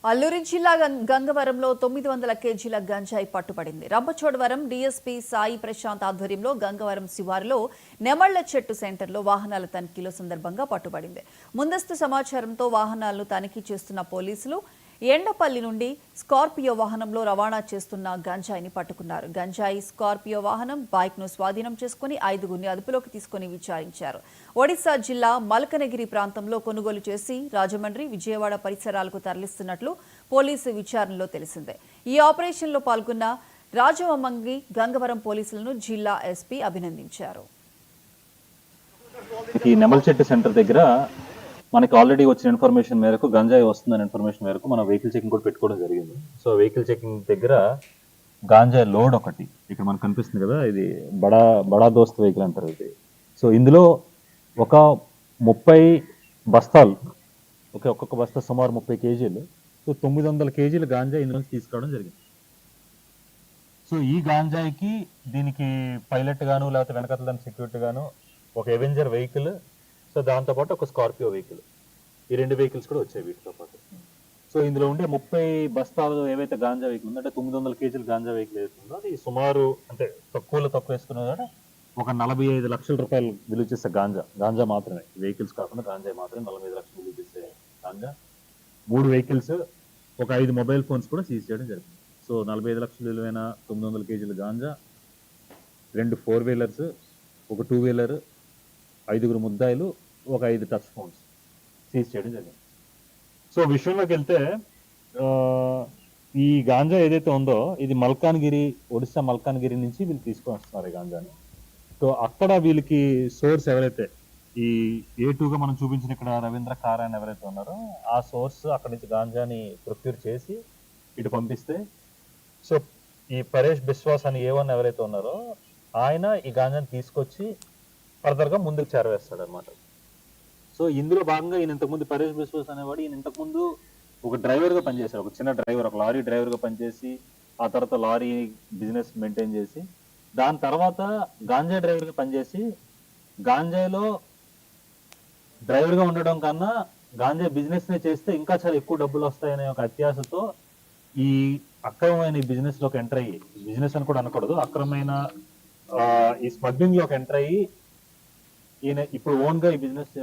అల్లూరి జిల్లా గంగవరంలో 900 కేజీల గంజాయి పట్టుబడింది. రంపచోడవరం డీఎస్పీ సాయి ప్రశాంత్ ఆధ్వర్యంలో గంగవరం శివారులో నెమళ్ల చెట్టు సెంటర్లో వాహనాల తనిఖీలో సందర్భంగా పట్టుబడింది. ముందస్తు సమాచారంతో వాహనాలను తనిఖీ చేస్తున్న పోలీసులు ఎండపల్లి నుండి స్కార్పియో వాహనంలో రవాణా చేస్తున్న గంజాయిని పట్టుకున్నారు. గంజాయి, స్కార్పియో వాహనం, బైక్ను స్వాధీనం చేసుకుని 5గురిని అదుపులోకి తీసుకుని విచారించారు. ఒడిశా జిల్లా మల్కనగిరి ప్రాంతంలో కొనుగోలు చేసి రాజమండ్రి, విజయవాడ పరిసరాలకు తరలిస్తున్నట్లు పోలీసు విచారణలో తెలిసిందే. ఈ ఆపరేషన్లో పాల్గొన్న రాజవమంగి గంగవరం పోలీసులను జిల్లా ఎస్పీ అభినందించారు. ఈ నెమల్ చెట్టు సెంటర్ దగ్గర మనకి ఆల్రెడీ వచ్చిన ఇన్ఫర్మేషన్ మేరకు గంజాయి వస్తుందనే ఇన్ఫర్మేషన్ మేరకు మనం వెహికల్ చెకింగ్ కూడా పెట్టుకోవడం జరిగింది. సో వెహికల్ చెకింగ్ దగ్గర గాంజాయి లోడ్ ఒకటి ఇక్కడ మనకు కనిపిస్తుంది కదా, ఇది బడా దోస్త్ వెహికల్ అంటారు ఇది. సో ఇందులో ఒక 30 బస్తాలు, ఒక్కొక్క బస్తా సుమారు 30 కేజీలు, సో 900 కేజీల గాంజాయి ఇందులో తీసుకురావడం జరిగింది. సో ఈ గాంజాయికి దీనికి పైలట్ గాను లేకపోతే వెనకాల సెక్యూరిటీ గాను ఒక ఎవెంజర్ వెహికల్, సో దాంతోపాటు ఒక స్కార్పియో వెహికల్, ఈ 2 వెహికల్స్ కూడా వచ్చాయి వీటితో పాటు. సో ఇందులో ఉండే 30 బస్తాలు ఏవైతే గాంజా వెహికల్ ఉందో, అంటే 900 కేజీల గాంజా వెహికల్ ఏదైతుందో అది సుమారు, అంటే తక్కువ వేసుకున్న ఒక 45 లక్షల రూపాయలు విలువ చేసే గాంజా మాత్రమే, వెహికల్స్ కాకుండా గాంజా మాత్రమే 45 లక్షలు విలువ చేసే గాంజా. 3 వెహికల్స్, ఒక 5 మొబైల్ ఫోన్స్ కూడా సీజ్ చేయడం జరిగింది. సో 45 లక్షల విలువైన 900 కేజీల గాంజా, 2 4 వీలర్స్, ఒక 2 వీలర్, 5గురు ముద్దాయిలు, ఒక 5 టచ్ ఫోన్స్ సీజ్ చేయడం జరిగింది. సో విషయంలోకి వెళ్తే ఈ గాంజా ఏదైతే ఉందో ఇది మల్కాన్గిరి, ఒడిశా మల్కాన్గిరి నుంచి వీళ్ళు తీసుకొని వస్తున్నారు ఈ గాంజాని. సో అక్కడ వీళ్ళకి సోర్స్ ఎవరైతే ఈ A2గా మనం చూపించిన ఇక్కడ రవీంద్ర కార్ అని ఎవరైతే ఉన్నారో ఆ సోర్స్ అక్కడి నుంచి గాంజాని ప్రొక్యూర్ చేసి ఇటు పంపిస్తే, సో ఈ పరేష్ బిశ్వాస్ అని A1 ఎవరైతే ఉన్నారో ఆయన ఈ గాంజాని తీసుకొచ్చి ఫర్దర్గా ముందుకు చేరవేస్తాడు అనమాట. సో ఇందులో భాగంగా ఈయన ఇంతకుముందు పరేష్ బిశ్వాస్ అనేవాడు, ఈయన ఇంతకుముందు ఒక డ్రైవర్గా పనిచేశాడు, ఒక చిన్న డ్రైవర్, ఒక లారీ డ్రైవర్గా పనిచేసి ఆ తర్వాత లారీ బిజినెస్ మెయింటైన్ చేసి, దాని తర్వాత గాంజా డ్రైవర్గా పనిచేసి గాంజాలో డ్రైవర్గా ఉండడం కన్నా గాంజా బిజినెస్నే చేస్తే ఇంకా చాలా ఎక్కువ డబ్బులు వస్తాయనే ఒక అత్యాశతో ఈ అక్రమమైన ఈ బిజినెస్లోకి ఎంటర్ అయ్యి, బిజినెస్ అని కూడా అనకూడదు, అక్రమమైన ఈ స్మగ్లింగ్లోకి ఎంటర్ అయ్యి ఈయన ఇప్పుడు ఓన్గా ఈ బిజినెస్